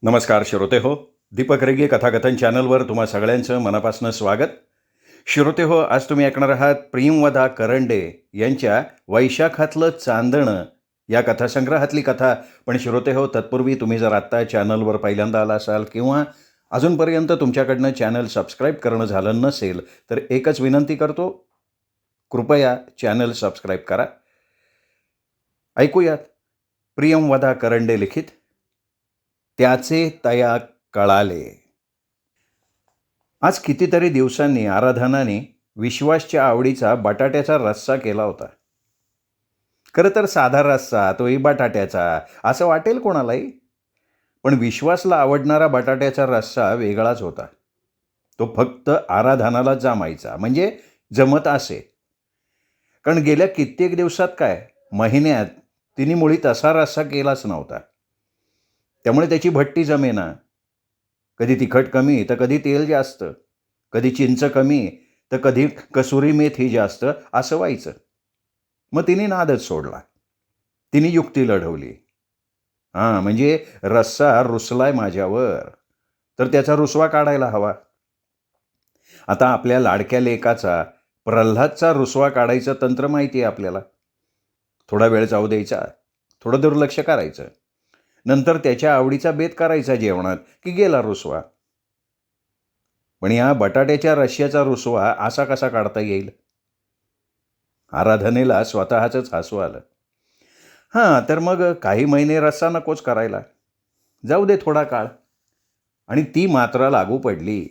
नमस्कार श्रोते हो. दीपक रेगे कथाकथन चॅनलवर तुम्हा सगळ्यांचं मनापासून स्वागत. श्रोते हो, आज तुम्ही ऐकणार आहात प्रियंवदा करंडे यांच्या वैशाखातलं चांदणं या कथासंग्रहातली कथा. पण श्रोते हो, तत्पूर्वी तुम्ही जर आत्ता चॅनलवर पहिल्यांदा आला असाल किंवा अजूनपर्यंत तुमच्याकडनं चॅनल सबस्क्राईब करणं झालं नसेल तर एकच विनंती करतो, कृपया चॅनल सबस्क्राईब करा. ऐकूयात प्रियंवदा करंडे लिखित त्याचे तया कळाले. आज कितीतरी दिवसांनी आराधनाने विश्वासच्या आवडीचा बटाट्याचा रस्सा केला होता. खरं तर साधा रस्सा, तोही बटाट्याचा, असं वाटेल कोणालाही. पण विश्वासला आवडणारा बटाट्याचा रस्सा वेगळाच होता. तो फक्त आराधनाला जमायचा, म्हणजे जमत असे. कारण गेल्या कित्येक दिवसात काय, महिन्यात तिने मुळी तसा रस्सा केलाच नव्हता. त्यामुळे त्याची भट्टी जमेना. कधी तिखट कमी तर कधी तेल जास्त, कधी चिंच कमी तर कधी कसुरी मेथी जास्त, असं व्हायचं. मग तिने नादच सोडला. तिने युक्ती लढवली. म्हणजे रस्सा रुसलाय माझ्यावर, तर त्याचा रुसवा काढायला हवा. आता आपल्या लाडक्या लेकाचा, प्रल्हादचा रुसवा काढायचं तंत्र माहिती आहे आपल्याला. थोडा वेळ जाऊ द्यायचा, थोडं दुर्लक्ष करायचं, नंतर त्याच्या आवडीचा बेत करायचा जेवणात की गेला रुसवा. पण या बटाट्याच्या रश्श्याचा रुसवा असा कसा काढता येईल? आराधनेला स्वतःचंच हसू आलं. तर मग काही महिने रस्सा नकोच करायला, जाऊ दे थोडा काळ. आणि ती मात्र लागू पडली.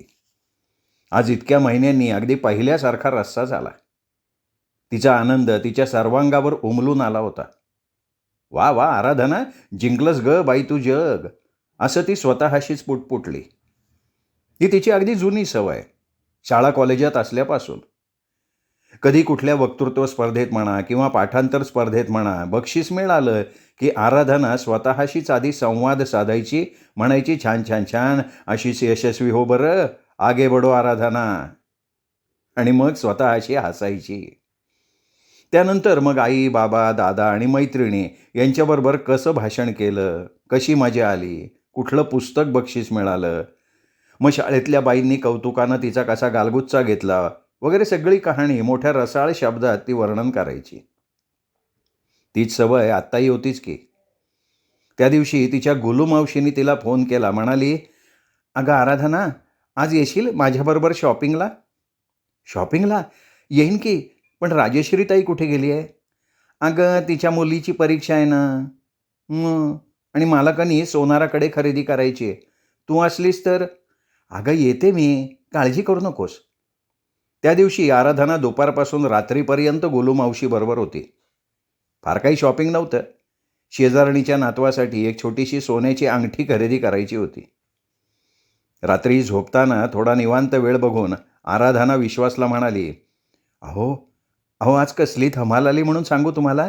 आज इतक्या महिन्यांनी अगदी पहिल्यासारखा रस्सा झाला. तिचा आनंद तिच्या सर्वांगावर उमलून आला होता. वा वा आराधना, जिंकलंस ग बाई तू जग, असं ती स्वतःशीच पुटपुटली. ती तिची अगदी जुनी सवय, शाळा कॉलेजात असल्यापासून. कधी कुठल्या वक्तृत्व स्पर्धेत म्हणा किंवा पाठांतर स्पर्धेत म्हणा, बक्षीस मिळालं की आराधना स्वतःशीच आधी संवाद साधायची, म्हणायची, छान छान छान, अशीच यशस्वी हो बरं, आगे बढो आराधना. आणि मग स्वतःशी हसायची. त्यानंतर मग आई, बाबा, दादा आणि मैत्रिणी यांच्याबरोबर कसं भाषण केलं, कशी मजा आली, कुठलं पुस्तक बक्षीस मिळालं, मग शाळेतल्या बाईंनी कौतुकानं तिचा कसा गालगुच्चा घेतला वगैरे सगळी कहाणी मोठ्या रसाळ शब्दात ती वर्णन करायची. तीच सवय आत्ताही होतीच की. त्या दिवशी तिच्या गुलू मावशीने तिला फोन केला. म्हणाली, अगं आराधना, आज येशील माझ्याबरोबर शॉपिंगला? शॉपिंगला येईन की, पण राजेश्रीताई कुठे गेली आहे? अगं तिच्या मुलीची परीक्षा आहे ना. आणि मला कनी सोनाराकडे खरेदी करायची आहे. तू असलीस तर? अगं येते मी, काळजी करू नकोस. त्या दिवशी आराधना दुपारपासून रात्रीपर्यंत गोलू मावशीबरोबर होती. फार काही शॉपिंग नव्हतं. शेजारणीच्या नातवासाठी एक छोटीशी सोन्याची अंगठी खरेदी करायची होती. रात्री झोपताना थोडा निवांत वेळ बघून आराधना विश्वासला म्हणाली, अहो अहो आज कसली धमाल आली म्हणून सांगू तुम्हाला.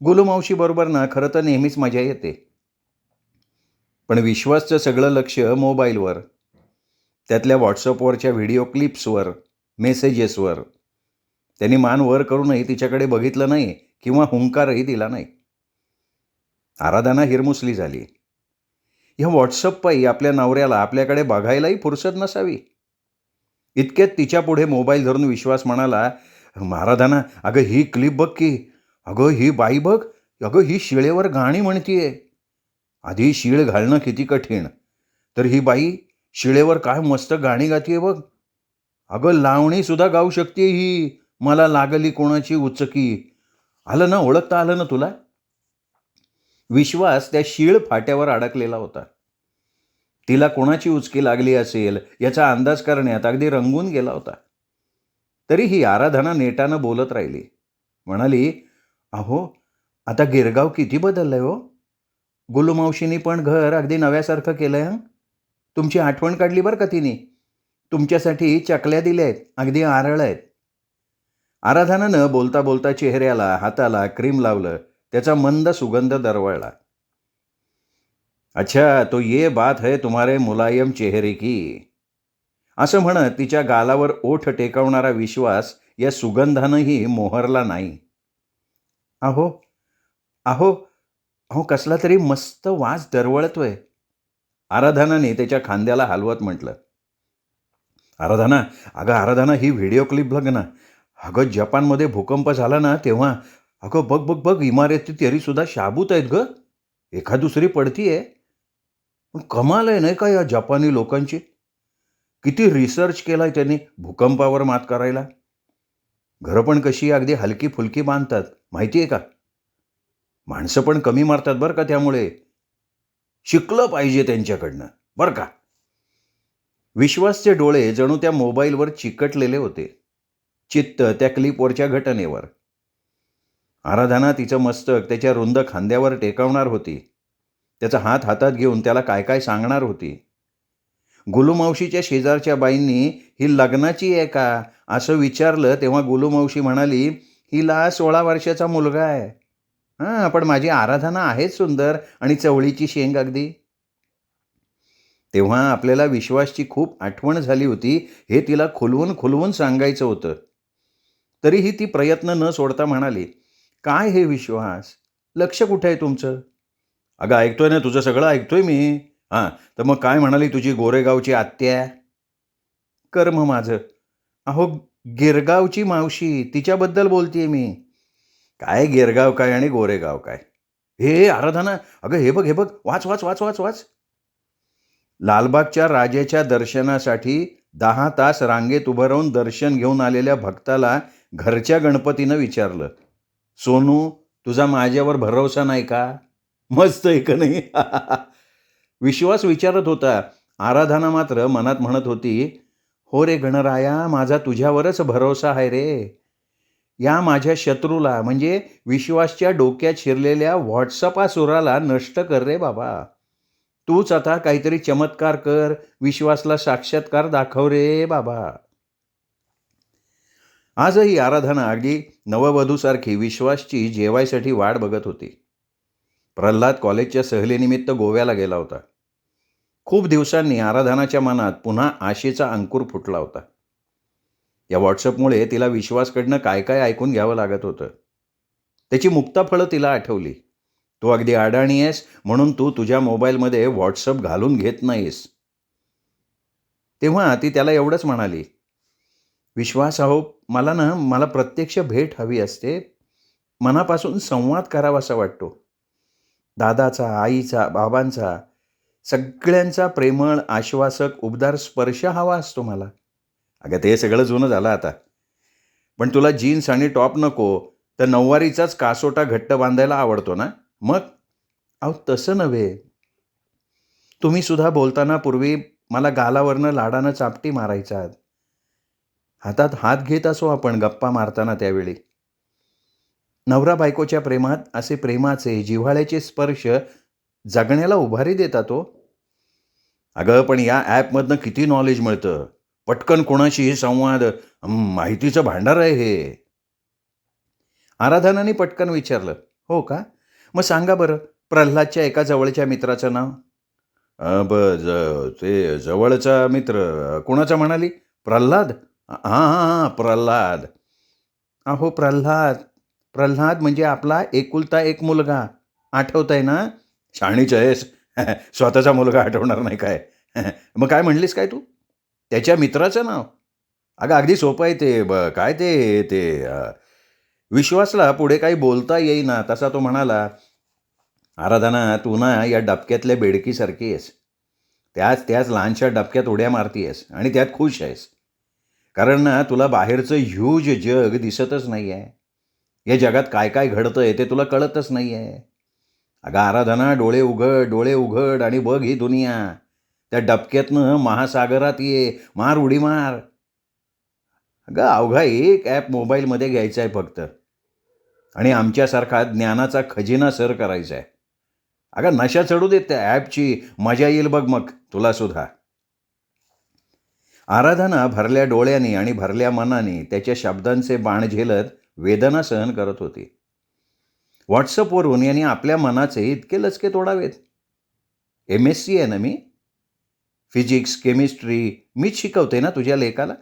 गोलू मावशीबरोबर ना खरं तर नेहमीच मजा येते. पण विश्वासचं सगळं लक्ष मोबाईलवर, त्यातल्या व्हॉट्सअपवरच्या व्हिडिओ क्लिप्सवर, मेसेजेसवर. त्यांनी मान वर करूनही तिच्याकडे बघितलं नाही किंवा हुंकारही दिला नाही. आराधना हिरमुसली झाली. ह्या व्हॉट्सअपपायी आपल्या नवऱ्याला आपल्याकडे बघायलाही फुरसत नसावी. इतक्यात तिच्या पुढे मोबाईल धरून विश्वास म्हणाला, आराधना, अगं ही क्लिप बघ की, अगं ही बाई बघ, अगं ही शिळेवर गाणी म्हणतीये. आधी शिळ घालणं किती कठीण, तर ही बाई शिळेवर काय मस्त गाणी गातीये बघ. अगं लावणी सुद्धा गाऊ शकते ही, मला लागली कोणाची उचकी. आलं ना, ओळखता आलं ना तुला? विश्वास त्या शीळ फाट्यावर अडकलेला होता. तिला कोणाची उचकी लागली असेल याचा अंदाज करण्यात अगदी रंगून गेला होता. तरीही आराधना नेटानं बोलत राहिली. म्हणाली, अहो आता गिरगाव किती बदललंय हो. गुलू मावशीनी पण घर अगदी नव्यासारखं केलंय. तुमची आठवण काढली बरं का तिने. तुमच्यासाठी चकल्या दिल्या आहेत, अगदी आरळ आहेत. आराधनानं बोलता बोलता चेहऱ्याला, हाताला क्रीम लावलं. त्याचा मंद सुगंध दरवळला. अच्छा, तो ये बात है तुम्हारे मुलायम चेहरे की, असं म्हणत तिच्या गालावर ओठ टेकवणारा विश्वास या सुगंधानंही मोहरला नाही. अहो अहो अहो कसला तरी मस्त वास दरवळतोय. आराधनाने त्याच्या खांद्याला हलवत म्हटलं, आराधना, अगं आराधना, ही व्हिडिओ क्लिप बघ ना. अगं जपानमध्ये भूकंप झाला ना तेव्हा, अगं बघ बघ बघ, इमारती तरीसुद्धा शाबूत आहेत गं. एखाद दुसरी पडतीये. पण कमाल आहे नाही का या जपानी लोकांची. किती रिसर्च केलाय त्यांनी भूकंपावर मात करायला. घरं पण कशी अगदी हलकी फुलकी बांधतात माहिती आहे का. माणसं पण कमी मारतात बरं का त्यामुळे. शिकलं पाहिजे त्यांच्याकडनं बरं का. विश्वासचे डोळे जणू त्या मोबाईलवर चिकटलेले होते, चित्त त्या क्लिपवरच्या घटनेवर. आराधना तिचं मस्तक त्याच्या रुंद खांद्यावर टेकवणार होती. त्याचा हात हातात घेऊन त्याला काय काय सांगणार होती. गुलूमावशीच्या शेजारच्या बाईंनी ही लग्नाची आहे का असं विचारलं तेव्हा गुलूमावशी म्हणाली, हिला 16 वर्षाचा मुलगा आहे. हां, पण माझी आराधना आहेच सुंदर आणि चवळीची शेंग अगदी. तेव्हा आपल्याला विश्वासची खूप आठवण झाली होती हे तिला खुलवून खुलवून सांगायचं होतं. तरीही ती प्रयत्न न सोडता म्हणाली, काय हे विश्वास, लक्ष कुठं आहे तुमचं. अगं ऐकतोय ना, तुझं सगळं ऐकतोय मी. हां, तर मग काय म्हणाली तुझी गोरेगावची आत्या. कर्म माझं. अहो, गिरगावची मावशी, तिच्याबद्दल बोलतेय मी. काय गिरगाव काय आणि गोरेगाव काय. हे आराधना, अगं हे बघ हे बघ, वाच वाच वाच वाच वाच. लालबागच्या राजाच्या दर्शनासाठी 10 तास रांगेत उभं राहून दर्शन घेऊन आलेल्या भक्ताला घरच्या गणपतीनं विचारलं, सोनू, तुझा माझ्यावर भरोसा नाही का. मस्त आहे का नाही. विश्वास विचारत होता. आराधना मात्र मनात म्हणत होती, हो रे गणराया, माझा तुझ्यावरच भरोसा आहे रे. या माझ्या शत्रूला म्हणजे विश्वासच्या डोक्यात शिरलेल्या व्हॉट्सअपासुराला नष्ट कर रे बाबा. तूच आता काहीतरी चमत्कार कर, विश्वासला साक्षात्कार दाखव रे बाबा. आजही आराधना अगदी नववधूसारखी विश्वासची जेवायसाठी वाट बघत होती. प्रल्हाद कॉलेजच्या सहलीनिमित्त गोव्याला गेला होता. खूप दिवसांनी आराधनाच्या मनात पुन्हा आशेचा अंकुर फुटला होता. या व्हॉट्सअपमुळे तिला विश्वासकडनं काय काय ऐकून घ्यावं लागत होतं. त्याची मुक्ताफळं तिला आठवली. तू अगदी अडाणी आहेस म्हणून तू तुझ्या मोबाईलमध्ये व्हॉट्सअप घालून घेत नाहीस. तेव्हा ती त्याला एवढंच म्हणाली, विश्वास, अहो मला प्रत्यक्ष भेट हवी असते. मनापासून संवाद करावासा वाटतो. दादाचा, आईचा, बाबांचा, सगळ्यांचा प्रेमळ, आश्वासक, उबदार स्पर्श हवा असतो मला. अगं ते सगळं जुनं झालं आता. पण तुला जीन्स आणि टॉप नको, तर नऊवारीचाच कासोटा घट्ट बांधायला आवडतो ना. मग अहो तसं नव्हे. तुम्ही सुद्धा बोलताना पूर्वी मला गालावरनं लाडानं चापटी मारायचात. हातात हात घेत असो आपण गप्पा मारताना त्यावेळी. नवरा बायकोच्या प्रेमात असे प्रेमाचे, जिव्हाळ्याचे स्पर्श जगण्याला उभारी देतात हो. अगं पण या ॲपमधनं किती नॉलेज मिळतं. पटकन कोणाशीही संवाद, माहितीचं भांडार आहे हे. आराधनाने पटकन विचारलं, हो का. मग सांगा बरं, प्रल्हादच्या एका जवळच्या मित्राचं नाव. ते जवळचा मित्र कोणाचा म्हणाली. प्रल्हाद. हां हां हां, प्रल्हाद. अहो प्रल्हाद, प्रल्हाद म्हणजे आपला एकुलता एक मुलगा. आठवत आहे ना. शहाणीच आहेस. स्वतःचा मुलगा आठवणार नाही काय. मग काय म्हणलीस काय तू. त्याच्या मित्राचं नाव. अगं अगदी सोपं आहे ते. काय ते ते विश्वासला पुढे काही बोलता येईना तसा तो म्हणाला, आराधना, तू ना या डबक्यातल्या बेडकीसारखी आहेस. त्याच त्याच लहानशा डबक्यात उड्या मारतीयस आणि त्यात खुश आहेस. कारण ना तुला बाहेरचं ह्यूज जग दिसतच नाही आहे. या जगात काय काय घडतंय ते तुला कळतच नाही आहे. अगं आराधना, डोळे उघड, डोळे उघड आणि बघ ही दुनिया. त्या डबक्यातनं महासागरात ये, मार उडी मार. अगं अवघा एक ॲप मोबाईलमध्ये घ्यायचा आहे फक्त आणि आमच्यासारखा ज्ञानाचा खजिना सर करायचा आहे. अगं नशा चढू देत त्या ॲपची, मजा येईल बघ मग तुला सुद्धा. आराधना भरल्या डोळ्यांनी आणि भरल्या मनाने त्याच्या शब्दांचे बाण झेलत वेदना सहन करत होती. व्हॉट्सअपवरून यांनी आपल्या मनाचे इतके लचके तोडावेत. MSc आहे ना मी. फिजिक्स, केमिस्ट्री मीच शिकवते ना तुझ्या लेकाला.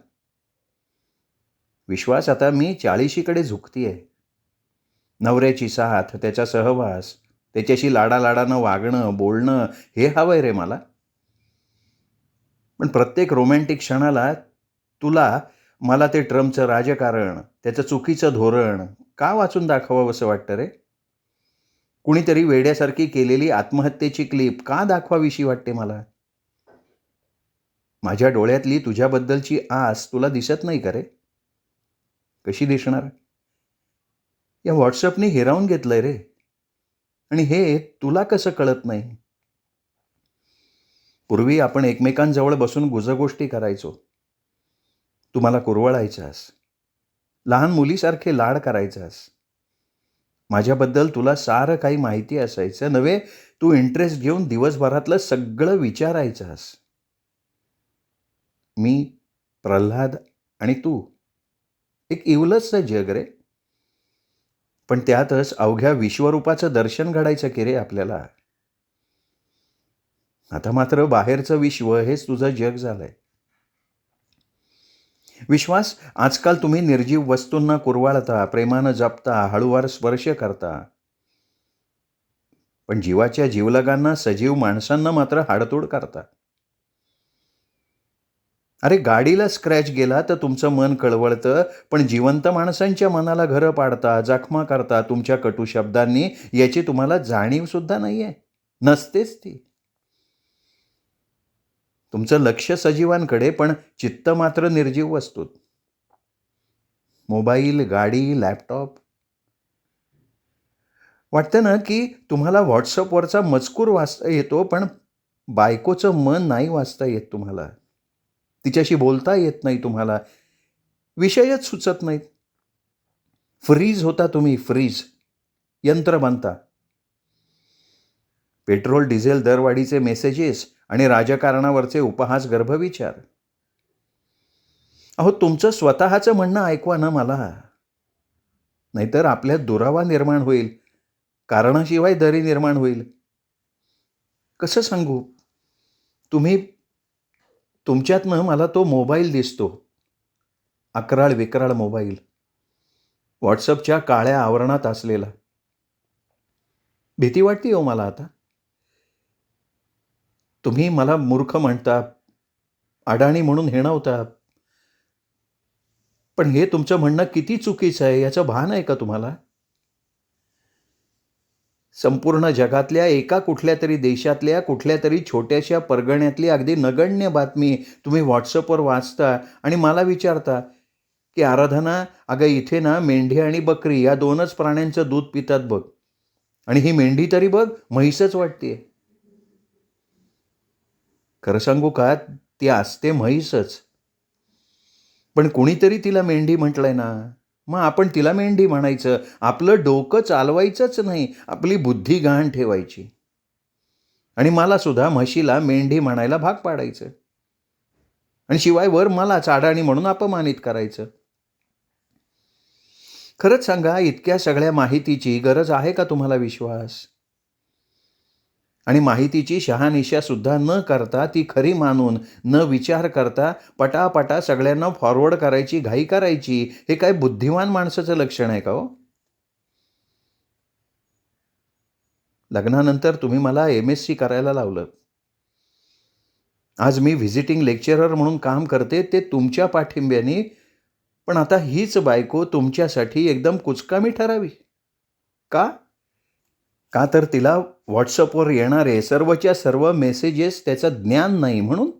विश्वास, आता मी 40शीकडे झुकतीये. नवऱ्याची साथ, त्याचा सहवास, त्याच्याशी लाडालाडानं वागणं, बोलणं हे हवंय रे मला. पण प्रत्येक रोमॅन्टिक क्षणाला तुला मला ते ट्रम्पचं राजकारण, त्याचं चुकीचं धोरण का वाचून दाखवावं असं वाटतं रे? कुणीतरी वेड्यासारखी केलेली आत्महत्येची क्लिप का दाखवावीशी वाटते मला? माझ्या डोळ्यातली तुझ्याबद्दलची आस तुला दिसत नाही का रे? कशी दिसणार? या व्हॉट्सअपने हिरावून घेतलंय रे. आणि हे तुला कसं कळत नाही? पूर्वी आपण एकमेकांजवळ बसून गुजगोष्टी करायचो. तू मला कुरवळायचास. लहान मुलीसारखे लाड करायचास. माझ्याबद्दल तुला सारं काही माहिती असायचं. नव्हे, तू इंटरेस्ट घेऊन दिवसभरातलं सगळं विचारायचास. मी, प्रल्हाद आणि तू. एक इवलसचं जग रे. पण त्यातच अवघ्या विश्वरूपाचं दर्शन घडायचं की रे आपल्याला. आता मात्र बाहेरचं विश्व हेच तुझं जग झालंय. विश्वास, आजकाल तुम्ही निर्जीव वस्तूंना कुरवाळता, प्रेमानं जपता, हळूवार स्पर्श करता. पण जीवाच्या जीवलगांना, सजीव माणसांना मात्र हाडतोड करता. अरे गाडीला स्क्रॅच गेला तर तुमचं मन कळवळतं, पण जिवंत माणसांच्या मनाला घरं पाडता, जखमा करता तुमच्या कटू शब्दांनी. याची तुम्हाला जाणीव सुद्धा नाहीये. नसतेच ती. तुमचं लक्ष सजीवांकडे, पण चित्त मात्र निर्जीव वस्तूत. मोबाईल, गाडी, लॅपटॉप. वाटतं ना की तुम्हाला व्हॉट्सअपवरचा मजकूर वाचता येतो, पण बायकोचं मन नाही वाचता येत तुम्हाला. तिच्याशी बोलता येत नाही तुम्हाला. विषयच सुचत नाहीत. फ्रीज होता तुम्ही, फ्रीज. यंत्र बनता. पेट्रोल डिझेल दरवाढीचे मेसेजेस आणि राजकारणावरचे उपहास गर्भविचार. अहो, तुमचं स्वतःचं म्हणणं ऐकवा ना मला. नाहीतर आपल्यात दुरावा निर्माण होईल. कारणाशिवाय दरी निर्माण होईल. कसं सांगू? तुमच्यातनं मला तो मोबाईल दिसतो. अकराळ विक्राळ मोबाईल. व्हॉट्सअपच्या काळ्या आवरणात असलेला. भीती वाटते हो मला आता. तुम्ही मला मूर्ख म्हणता, अडाणी म्हणून हिणवता. पण हे तुमचं म्हणणं किती चुकीचं आहे याचं भान आहे का तुम्हाला? संपूर्ण जगातल्या एका कुठल्या तरी देशातल्या कुठल्या तरी छोट्याशा परगण्यातली अगदी नगण्य बातमी तुम्ही व्हॉट्सअपवर वाचता आणि मला विचारता की आराधना, अगं इथे ना मेंढी आणि बकरी या 2च प्राण्यांचं दूध पितात बघ. आणि ही मेंढी तरी बघ म्हैसच वाटते. खरं सांगू का, ती असते म्हैसच. पण कुणीतरी तिला मेंढी म्हटलंय ना, मग आपण तिला मेंढी म्हणायचं. आपलं डोकं चालवायचंच नाही, आपली बुद्धी गहाण ठेवायची. आणि मला सुद्धा म्हशीला मेंढी म्हणायला भाग पाडायचं. आणि शिवाय वर मलाच अडाणी म्हणून अपमानित करायचं. खरंच सांगा, इतक्या सगळ्या माहितीची गरज आहे का तुम्हाला विश्वास? आणि माहितीची शहानिशा सुद्धा न करता, ती खरी मानून, न विचार करता पटापटा सगळ्यांना फॉरवर्ड करायची घाई करायची, हे काय बुद्धिमान माणसाचं लक्षण आहे का हो? लग्नानंतर तुम्ही मला MSc करायला लावलं. आज मी व्हिजिटिंग लेक्चरर म्हणून काम करते, ते तुमच्या पाठिंब्याने. पण आता हीच बायको तुमच्यासाठी एकदम कुचकामी ठरावी. का? का तर तिला व्हॉट्सअपवर येणारे सर्वच्या सर्व मेसेजेस त्याचं ज्ञान नाही म्हणून?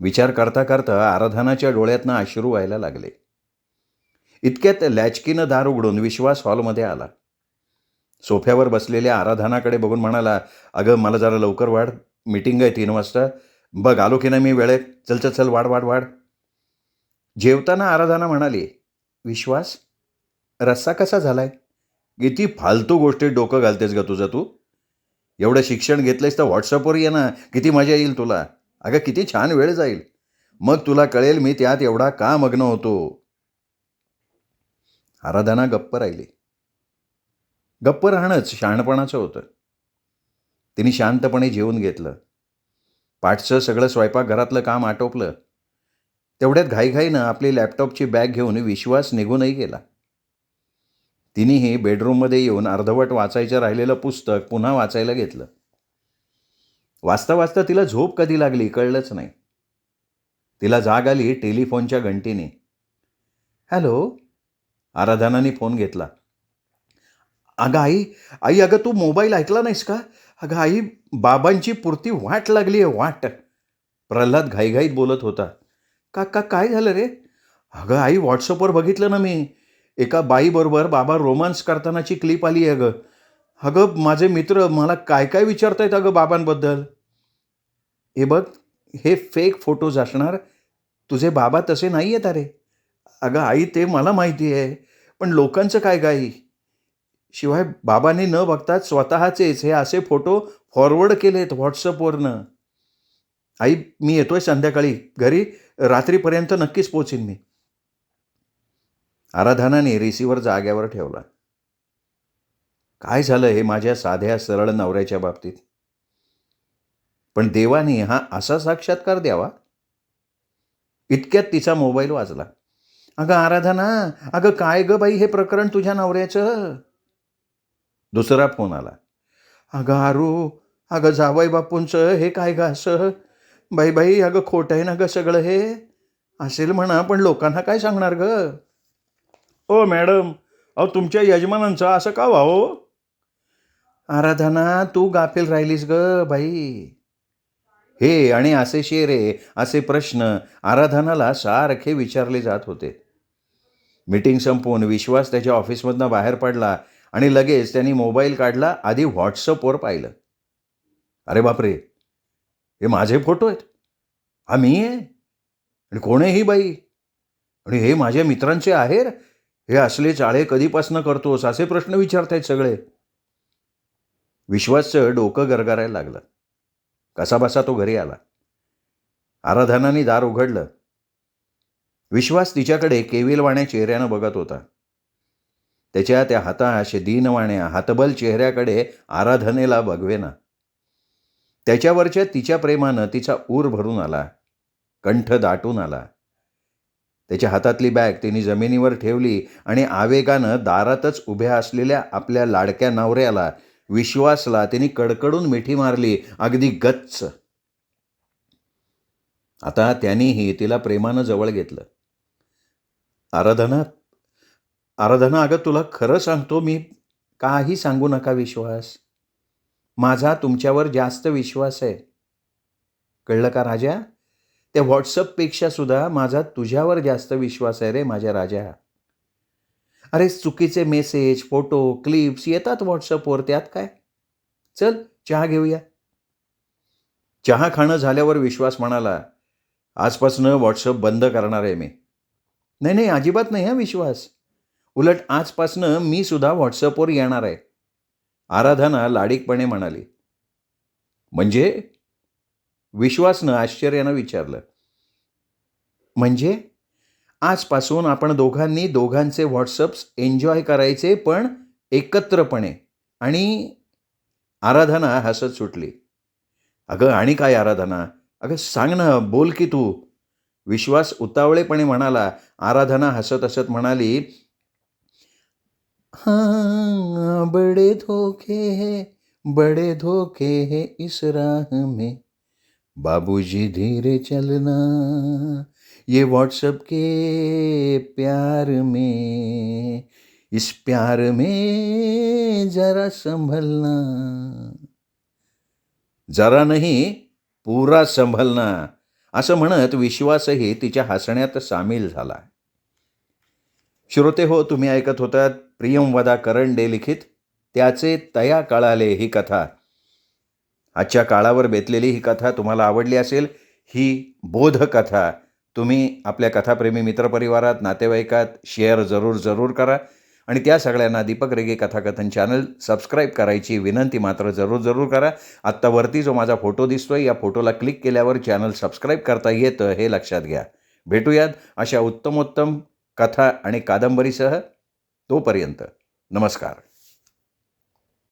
विचार करता करता आराधनाच्या डोळ्यातनं अश्रू व्हायला लागले. इतक्यात लॅचकीनं दार उघडून विश्वास हॉलमध्ये आला. सोफ्यावर बसलेल्या आराधनाकडे बघून म्हणाला, अगं मला जरा लवकर वाढ, मीटिंग आहे 3 वाजता. बघ आलो की नाही मी वेळेत. चल चल चल, वाढ वाढ वाढ. जेवताना आराधना म्हणाली, विश्वास, रस्सा कसा झालाय? किती फालतू गोष्टीत डोकं घालतेस ग तुझं तू. एवढं शिक्षण घेतलंयस तर व्हॉट्सअपवर ये ना, किती मजा येईल तुला. अगं किती छान वेळ जाईल. मग तुला कळेल मी त्यात एवढा का मग्न होतो. आराधना गप्प राहिली. गप्प राहणंच शहाणपणाचं होतं. तिने शांतपणे जेवून घेतलं. पाठचं सगळं स्वयंपाकघरातलं काम आटोपलं. तेवढ्यात घाईघाईनं आपली लॅपटॉपची बॅग घेऊन विश्वास निघूनही गेला. तिनेही बेडरूममध्ये येऊन अर्धवट वाचायचं राहिलेलं पुस्तक पुन्हा वाचायला घेतलं. वाचता वाचता तिला झोप कधी लागली कळलंच नाही. तिला जाग आली टेलिफोनच्या घंटीने. हॅलो. आराधनाने फोन घेतला. अगं आई, आई अगं तू मोबाईल ऐकला नाहीस का? अगं आई, बाबांची पुरती वाट लागली आहे, वाट. प्रल्हाद घाईघाईत बोलत होता. का काय झालं रे? अगं आई, व्हॉट्सअपवर बघितलं ना मी. एका बाईबरोबर बाबा रोमान्स करतानाची क्लिप आली आहे अगं. अगं माझे मित्र मला काय काय विचारतायत अगं बाबांबद्दल. हे बघ, हे फेक फोटोज असणार. तुझे बाबा तसे नाही आहेत अरे. अगं आई, ते मला माहिती आहे. पण लोकांचं काय काय? शिवाय बाबांनी न बघता स्वतःचेच हे असे फोटो फॉरवर्ड केलेत व्हॉट्सअपवरनं. आई, मी येतोय संध्याकाळी घरी. रात्रीपर्यंत नक्कीच पोचीन मी. आराधनाने रिसिव्हर जाग्यावर ठेवला. काय झालं हे माझ्या साध्या सरळ नवऱ्याच्या बाबतीत? पण देवाने हा असा साक्षात्कार द्यावा? इतक्यात तिचा मोबाईल वाजला. अगं आराधना, अगं काय गं बाई हे प्रकरण तुझ्या नवऱ्याचं? दुसरा फोन आला. अगं आरू, अगं जावई बापूंचं हे काय गं असं? बाई बाई, अगं खोटं आहे ना गं सगळं हे? असेल म्हणा, पण लोकांना काय सांगणार गं? ओ मॅडम, अहो तुमच्या यजमानांचं असं का व्हावं? आराधना, तू गाफील राहिलीस गं बाई. हे आणि असे शेरे, असे प्रश्न आराधनाला सारखे विचारले जात होते. मीटिंग संपवून विश्वास त्याच्या ऑफिसमधनं बाहेर पडला आणि लगेच त्यांनी मोबाईल काढला. आधी व्हॉट्सअपवर पाहिलं. अरे बापरे, हे माझे फोटो आहेत. हा मी आहे? आणि कोण आहे ही बाई? आणि हे माझ्या मित्रांचे आहेर? हे असले चाळे कधीपासनं करतोस? असे प्रश्न विचारतायत सगळे. विश्वासचं डोकं गरगरायला लागलं. कसाबसा तो घरी आला. आराधनाने दार उघडलं. विश्वास तिच्याकडे केविलवाण्या चेहऱ्यानं बघत होता. त्याच्या त्या हताश दीनवाण्या हातबल चेहऱ्याकडे आराधनेला बघवेना. त्याच्यावरच्या तिच्या प्रेमानं तिचा ऊर भरून आला, कंठ दाटून आला. त्याच्या हातातली बॅग तिने जमिनीवर ठेवली आणि आवेगानं दारातच उभ्या असलेल्या आपल्या लाडक्या नवऱ्याला, विश्वासला तिने कडकडून मिठी मारली, अगदी गच्च. आता त्यांनीही तिला प्रेमानं जवळ घेतलं. आराधना, आराधना, अगं तुला खरं सांगतो मी. काही सांगू नका विश्वास. माझा तुमच्यावर जास्त विश्वास आहे. कळलं का राजा? त्या व्हॉट्सअपपेक्षा सुद्धा माझा तुझ्यावर जास्त विश्वास आहे रे माझ्या राजा. अरे चुकीचे मेसेज, फोटो, क्लिप्स येतात व्हॉट्सअपवर, त्यात काय? चल चहा घेऊया. चहा खाणं झाल्यावर विश्वास म्हणाला, आजपासनं व्हॉट्सअप बंद करणार आहे मी. नाही नाही, अजिबात नाही हा विश्वास. उलट आजपासनं मी सुद्धा व्हॉट्सअपवर येणार आहे. आराधना लाडीकपणे म्हणाली. म्हणजे? विश्वासनं आश्चर्यानं विचारलं. म्हणजे आजपासून आपण दोघांनी दोघांचे व्हॉट्सअप्स एन्जॉय करायचे, पण एकत्रपणे. आणि आराधना हसत सुटली. अगं आणि काय आराधना? अगं सांग ना, बोल की तू. विश्वास उतावळेपणे म्हणाला. आराधना हसत हसत म्हणाली, हाँ बड़े धोखे हैं इस राह में, बाबूजी धीरे चलना, ये व्हाट्सएप के प्यार में, इस प्यार में जरा संभलना. जरा नाही, पुरा संभलना, असं म्हणत विश्वासही तिच्या हसण्यात सामील झाला. श्रोते हो, तुम्ही ऐकत होतात प्रियंवदा करंडे लिखित त्याचे तया कळाले ही कथा. आजच्या काळावर बेतलेली ही कथा तुम्हाला आवडली असेल. ही बोधकथा तुम्ही आपल्या कथाप्रेमी मित्रपरिवारात, नातेवाईकात शेअर जरूर करा. आणि त्या सगळ्यांना दीपक रेगे कथाकथन चॅनल सबस्क्राईब करायची विनंती मात्र जरूर करा. आत्ता वरती जो माझा फोटो दिसतोय, या फोटोला क्लिक केल्यावर चॅनल सबस्क्राईब करता येतं हे लक्षात घ्या. भेटूयात अशा उत्तमोत्तम कथा आणि कादंबरीसह. तोपर्यंत नमस्कार.